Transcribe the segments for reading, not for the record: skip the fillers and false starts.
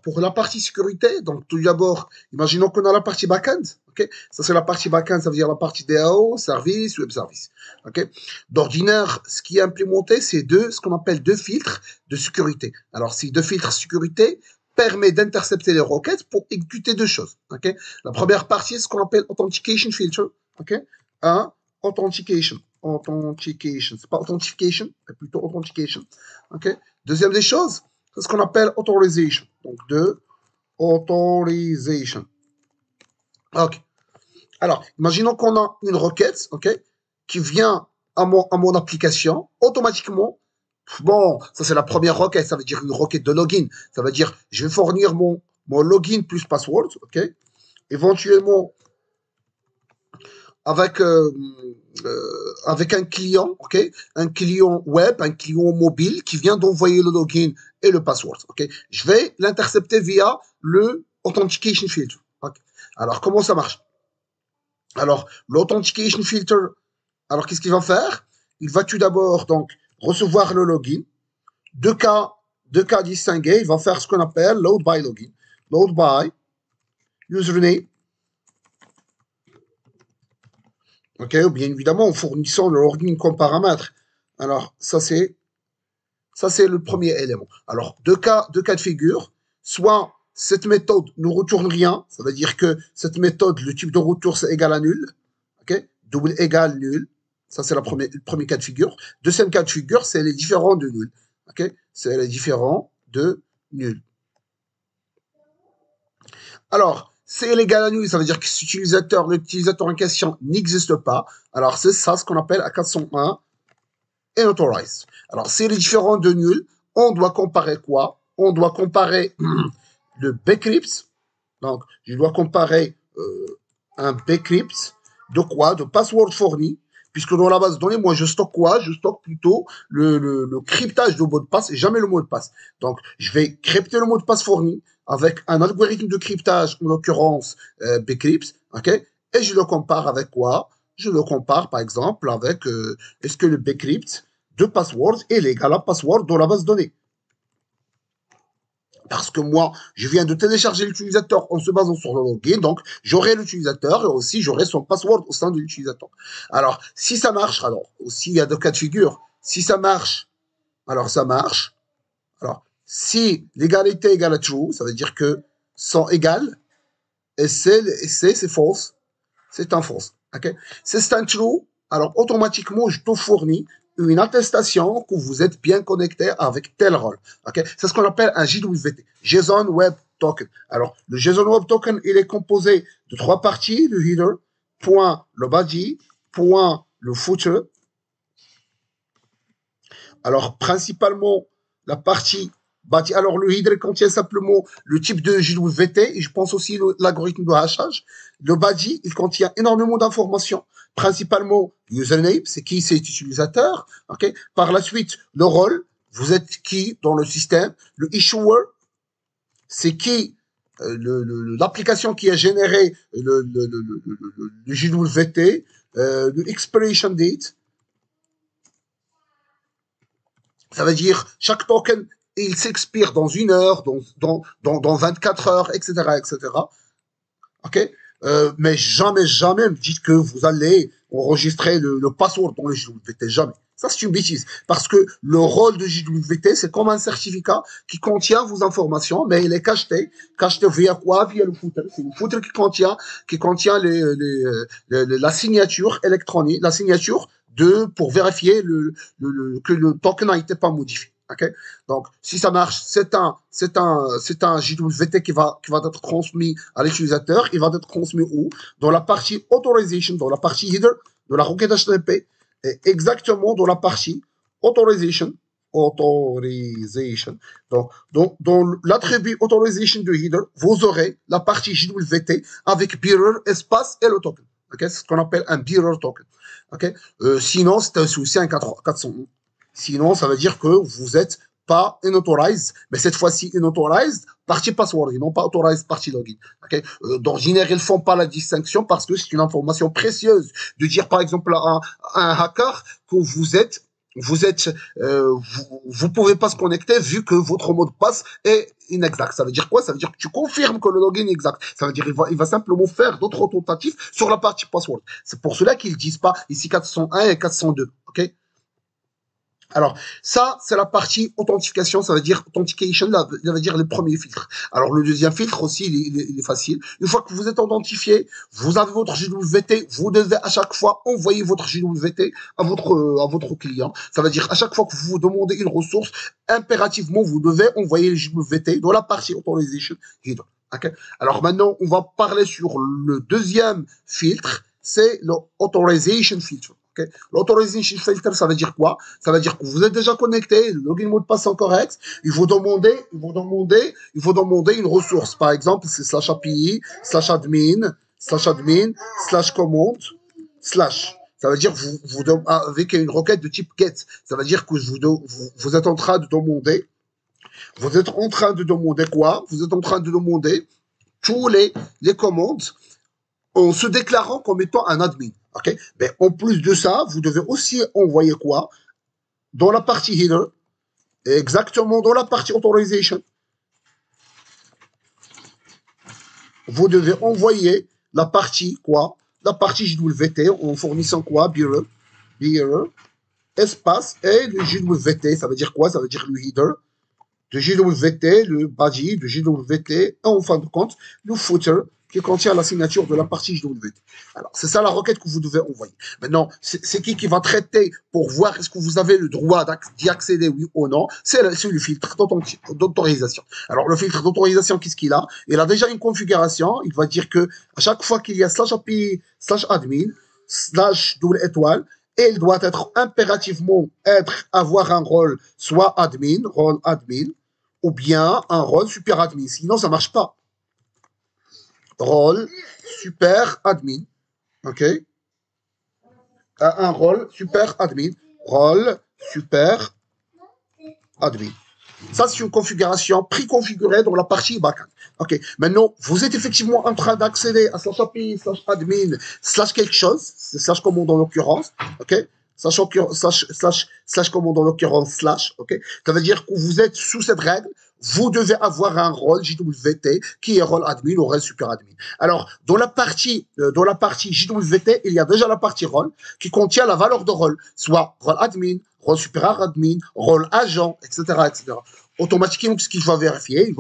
pour la partie sécurité, donc tout d'abord, imaginons qu'on a la partie back-end. Ok, ça c'est la partie back-end, ça veut dire la partie DAO, service, web service. Ok, d'ordinaire, ce qui est implémenté, c'est ce qu'on appelle deux filtres de sécurité. Alors, ces deux filtres de sécurité permet d'intercepter les requêtes pour exécuter deux choses. Ok, la première partie, c'est ce qu'on appelle authentication filter. Ok, un authentication, c'est pas authentification, mais plutôt authentication. Ok, deuxième des choses, c'est ce qu'on appelle authorization. Donc, de authorization. Ok. Alors, imaginons qu'on a une requête, ok, qui vient à mon application, automatiquement. Bon, ça c'est la première requête, ça veut dire une requête de login. Ça veut dire, je vais fournir mon login plus password, ok. Éventuellement, avec un client, ok, un client web, un client mobile qui vient d'envoyer le login et le password, ok. Je vais l'intercepter via le authentication filter. Okay. Alors, comment ça marche? Alors, l'authentication filter, alors qu'est-ce qu'il va faire? Il va tout d'abord donc recevoir le login, deux cas distingués, il va faire ce qu'on appelle load by login, load by username, ok, ou bien évidemment en fournissant le login comme paramètre. Alors, ça c'est le premier élément. Alors, deux cas de figure, soit cette méthode ne retourne rien, ça veut dire que cette méthode, le type de retour, c'est égal à nul, ok, double égal nul, ça c'est le premier cas de figure. Deuxième cas de figure, c'est les différents de nul, ok, c'est les différents de nul. Alors, c'est égal à nul, ça veut dire que l'utilisateur en question n'existe pas. Alors, c'est ça ce qu'on appelle à 401 unauthorized. Alors, c'est les différents de nul. On doit comparer quoi? On doit comparer le bcrypt. Donc, je dois comparer un bcrypt de quoi? De password fourni. Puisque dans la base de données, moi, je stocke quoi? Je stocke plutôt le cryptage du mot de passe et jamais le mot de passe. Donc, je vais crypter le mot de passe fourni avec un algorithme de cryptage, en l'occurrence bcrypt, ok? Et je le compare avec quoi? Je le compare, par exemple, avec est-ce que le bcrypt de password est légal à password dans la base de données? Parce que moi, je viens de télécharger l'utilisateur en se basant sur le login, donc j'aurai l'utilisateur et aussi j'aurai son password au sein de l'utilisateur. Alors, si ça marche, alors, aussi il y a deux cas de figure. Si ça marche, alors ça marche. Alors, si l'égalité égale à true, ça veut dire que sont égales, et c'est false, c'est un false. Okay? Si c'est un true, alors automatiquement, je te fournis une attestation que vous êtes bien connecté avec tel rôle. Okay? C'est ce qu'on appelle un JWT, JSON Web Token. Alors, le JSON Web Token, il est composé de trois parties, le header, point le body, point le footer. Alors, principalement, la partie body. Alors, le header contient simplement le type de JWT et je pense aussi l'algorithme de hachage. Le body, il contient énormément d'informations. Principalement, username, c'est qui cet utilisateur. Okay. Par la suite, le rôle, vous êtes qui dans le système. Le issuer, c'est qui l'application qui a généré le JWT, le expiration date. Ça veut dire chaque token, il s'expire dans 1 heure, dans 24 heures, etc., etc. Ok, mais jamais me dites que vous allez enregistrer le password dans le JWT, jamais. Ça, c'est une bêtise. Parce que le rôle de JWT, c'est comme un certificat qui contient vos informations, mais il est cacheté. Cacheté via quoi? Via le footer. C'est le footer qui contient la signature électronique, la signature pour vérifier que le token n'a été pas modifié. Okay? Donc, si ça marche, c'est un JWT qui va être transmis à l'utilisateur. Il va être transmis où? Dans la partie authorization, dans la partie header de la requête HTTP, et exactement dans la partie authorization. Donc, dans l'attribut authorization de header, vous aurez la partie JWT avec bearer, espace et le token. Okay? C'est ce qu'on appelle un bearer token. Okay? Sinon, c'est aussi un 401. Sinon, ça veut dire que vous êtes pas unauthorized, mais cette fois-ci unauthorized partie password, et non pas authorized partie login. Okay? D'ordinaire, ils font pas la distinction parce que c'est une information précieuse de dire, par exemple, à un hacker que vous êtes vous pouvez pas se connecter vu que votre mot de passe est inexact. Ça veut dire quoi? Ça veut dire que tu confirmes que le login est exact. Ça veut dire qu'il va simplement faire d'autres tentatives sur la partie password. C'est pour cela qu'ils disent pas ici 401 et 402. Ok? Alors, ça, c'est la partie authentification, ça veut dire authentication, ça veut dire le premier filtre. Alors, le deuxième filtre aussi, il est facile. Une fois que vous êtes authentifié, vous avez votre JWT, vous devez à chaque fois envoyer votre JWT à votre client. Ça veut dire à chaque fois que vous demandez une ressource, impérativement, vous devez envoyer le JWT dans la partie authorization. Okay. Alors maintenant, on va parler sur le deuxième filtre, c'est l'authorization filtre. Okay. L'authorization filter, ça veut dire quoi? Ça veut dire que vous êtes déjà connecté, le login mot de passe est correct, il faut demander une ressource. Par exemple, c'est /API, /admin, /admin, /command, /. Ça veut dire que vous avec une requête de type get. Ça veut dire que vous êtes en train de demander. Vous êtes en train de demander quoi? Vous êtes en train de demander tous les commandes en se déclarant comme étant un admin. Okay? Mais en plus de ça, vous devez aussi envoyer quoi? Dans la partie header, exactement dans la partie authorization, vous devez envoyer la partie quoi? La partie JWT en fournissant quoi? Bearer, espace et le JWT. Ça veut dire quoi? Ça veut dire le header, de JWT, le body, de JWT, et en fin de compte, le footer qui contient la signature de la partie JWT. Alors, c'est ça la requête que vous devez envoyer. Maintenant, c'est qui va traiter pour voir est-ce que vous avez le droit d'y accéder, oui ou non? C'est le filtre d'autorisation. Alors, le filtre d'autorisation, qu'est-ce qu'il a? Il a déjà une configuration. Il va dire que à chaque fois qu'il y a /API, /admin, /double-étoile, et il doit être impérativement avoir un rôle soit rôle admin, ou bien un rôle super admin. Sinon, ça marche pas. Rôle super admin. OK? Un rôle super admin. Rôle super admin. Ça, c'est une configuration préconfigurée dans la partie backend. OK. Maintenant, vous êtes effectivement en train d'accéder à /API, /admin, /quelque chose, c'est /commande en l'occurrence. OK? /commande en l'occurrence /. OK? Ça veut dire que vous êtes sous cette règle. Vous devez avoir un rôle JWT qui est rôle admin ou rôle super admin. Alors, dans la partie JWT, il y a déjà la partie rôle qui contient la valeur de rôle, soit rôle admin, rôle super admin, rôle agent, etc., etc. Automatiquement, ce qu'il va vérifier,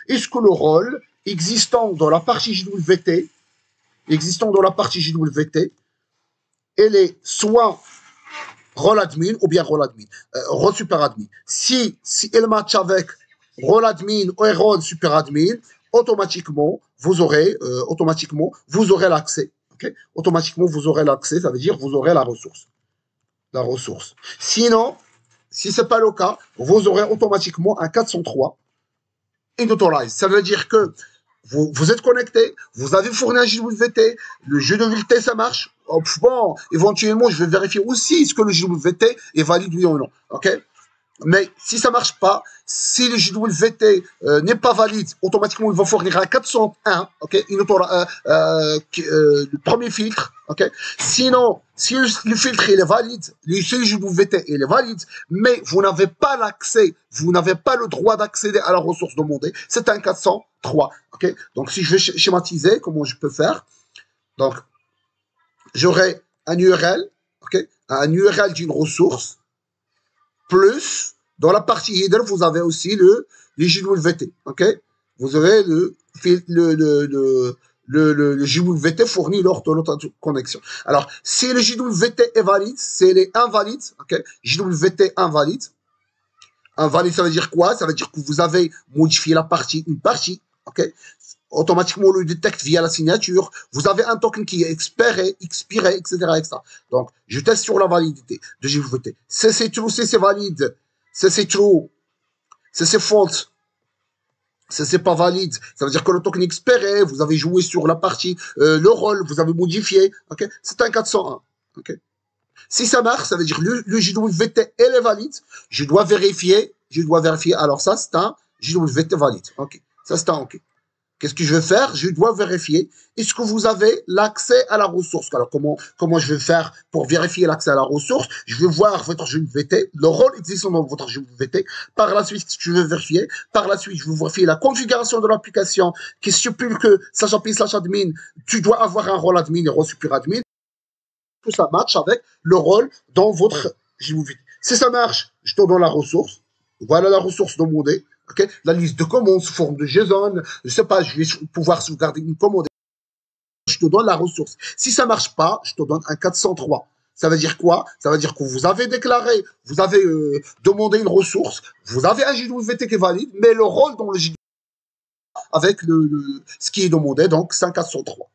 est-ce que le rôle existant dans la partie JWT, elle est soit rôle admin ou bien rôle super admin. Si elle match avec rôle admin ou rôle super admin, automatiquement, vous aurez l'accès. Okay? Automatiquement, vous aurez l'accès, ça veut dire vous aurez la ressource. Sinon, si ce n'est pas le cas, vous aurez automatiquement un 403 inautorized. Ça veut dire que vous êtes connecté, vous avez fourni un JWT, le JWT ça marche. Bon, éventuellement, je vais vérifier aussi ce que le JWT est valide oui ou non. OK? Mais si ça marche pas, si le JWT n'est pas valide, automatiquement il va fournir un 401, ok, le premier filtre, ok. Sinon, si le filtre il est valide, le JWT il est valide, mais vous n'avez pas l'accès, vous n'avez pas le droit d'accéder à la ressource demandée, c'est un 403, ok. Donc si je vais schématiser, comment je peux faire? Donc j'aurai un URL, ok, un URL d'une ressource. Plus, dans la partie header, vous avez aussi le JWT. OK? Vous avez le JWT fourni lors de notre connexion. Alors, si le JWT est valide, c'est les invalides. OK? JWT invalide. Invalide, ça veut dire quoi? Ça veut dire que vous avez modifié une partie. OK? Automatiquement, on le détecte via la signature. Vous avez un token qui est expiré, etc., etc. Donc, je teste sur la validité de JWT. Si c'est true, si c'est valide, si c'est true, si c'est false, si c'est pas valide, ça veut dire que le token est expiré, vous avez joué sur la partie, le rôle, vous avez modifié, ok? C'est un 401, ok? Si ça marche, ça veut dire le JWT, elle est valide, je dois vérifier, alors ça, c'est un JWT valide, ok? Ça, c'est un ok. Qu'est-ce que je vais faire? Je dois vérifier. Est-ce que vous avez l'accès à la ressource? Alors, comment je vais faire pour vérifier l'accès à la ressource? Je vais voir votre GWT, le rôle existant dans votre GWT. Par la suite, je vais vérifier. Par la suite, je vais vérifier la configuration de l'application qui stipule que /admin, tu dois avoir un rôle admin et rôle super admin. Que ça matche avec le rôle dans votre GWT. Si ça marche, je te donne la ressource. Voilà la ressource demandée. Okay, la liste de commandes sous forme de JSON, je sais pas, je vais pouvoir sauvegarder une commande, je te donne la ressource. Si ça marche pas, je te donne un 403. Ça veut dire quoi? Ça veut dire que vous avez déclaré, vous avez demandé une ressource, vous avez un JWT qui est valide, mais le rôle dans le JWT avec ce qui est demandé, donc c'est un 403.